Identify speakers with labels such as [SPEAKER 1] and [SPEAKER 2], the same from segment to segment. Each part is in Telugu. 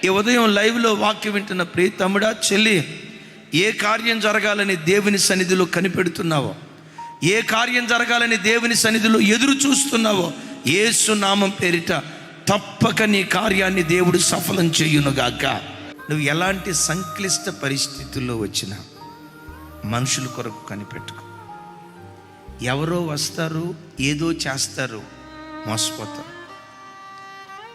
[SPEAKER 1] ఈ ఉదయం లైవ్లో వాక్యం వింటున్న ప్రియ తమ్ముడా, చెల్లి, ఏ కార్యం జరగాలని దేవుని సన్నిధిలో కనిపెడుతున్నావో, ఏ కార్యం జరగాలని దేవుని సన్నిధిలో ఎదురు చూస్తున్నావో, యేసు నామం పేరిట తప్పక నీ కార్యాన్ని దేవుడు సఫలం చేయునుగాక. నువ్వు ఎలాంటి సంక్లిష్ట పరిస్థితుల్లో వచ్చినా మనుషుల కొరకు కనిపెట్టుకో. ఎవరో వస్తారు, ఏదో చేస్తారు, మోసపోతారు.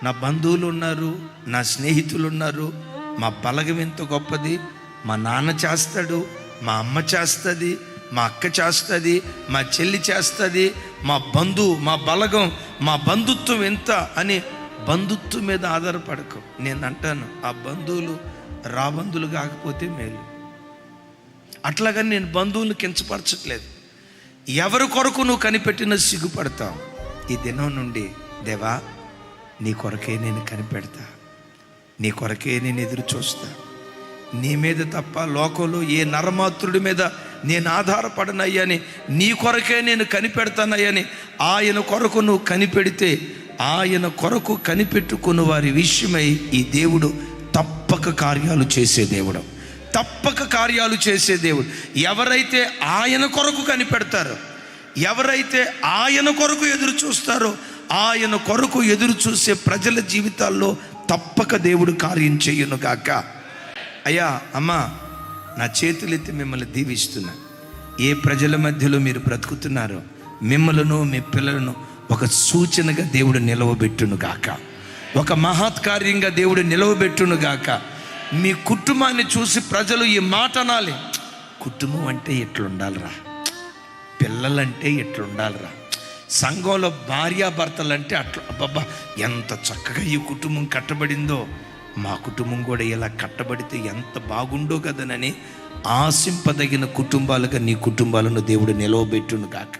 [SPEAKER 1] నా బంధువులు ఉన్నారు, నా స్నేహితులు ఉన్నారు, మా బలగం ఎంత గొప్పది, మా నాన్న చేస్తాడు, మా అమ్మ చేస్తుంది, మా అక్క చేస్తుంది, మా చెల్లి చేస్తుంది, మా మా బలగం, మా బంధుత్వం ఎంత అని బంధుత్వం మీద ఆధారపడకు. నేను అంటాను, ఆ బంధువులు రాబంధువులు కాకపోతే మేలు. అట్లాగని నేను బంధువులు కించపరచట్లేదు. ఎవరి కొరకు నువ్వు కనిపెట్టినా సిగ్గుపడతావు. ఈ దినం నుండి దేవా, నీ కొరకే నేను కనిపెడతా, నీ కొరకే నేను ఎదురు చూస్తా, నీ మీద తప్ప లోకంలో ఏ నరమాతృడి మీద నేను ఆధారపడనయ్యని, నీ కొరకే నేను కనిపెడతానయ్యని ఆయన కొరకు నువ్వు కనిపెడితే, ఆయన కొరకు కనిపెట్టుకున్న వారి విషయమై ఈ దేవుడు తప్పక కార్యాలు చేసే దేవుడు, తప్పక కార్యాలు చేసే దేవుడు. ఎవరైతే ఆయన కొరకు కనిపెడతారో, ఎవరైతే ఆయన కొరకు ఎదురు చూస్తారో, ఆయన కొరకు ఎదురు చూసే ప్రజల జీవితాల్లో తప్పక దేవుడు కార్యం చేయునుగాక. అయ్యా, అమ్మా, నా చేతులెత్తి మిమ్మల్ని దీవిస్తున్నా. ఏ ప్రజల మధ్యలో మీరు బ్రతుకుతున్నారో మిమ్మలను, మీ పిల్లలను ఒక సూచనగా దేవుడు నిలవబెట్టునుగాక, ఒక మహత్కార్యంగా దేవుడు నిలవబెట్టునుగాక. మీ కుటుంబాన్ని చూసి ప్రజలు ఈ మాట అనాలి, కుటుంబం అంటే ఎట్లుండాలిరా, పిల్లలంటే ఎట్లుండాలిరా, సంఘంలో భార్యాభర్తలంటే అట్లా, అబ్బబ్బా ఎంత చక్కగా ఈ కుటుంబం కట్టబడిందో, మా కుటుంబం కూడా ఇలా కట్టబడితే ఎంత బాగుండో కదనని ఆశింపదగిన కుటుంబాలుగా నీ కుటుంబాలను దేవుడు నిలవబెట్టును గాక.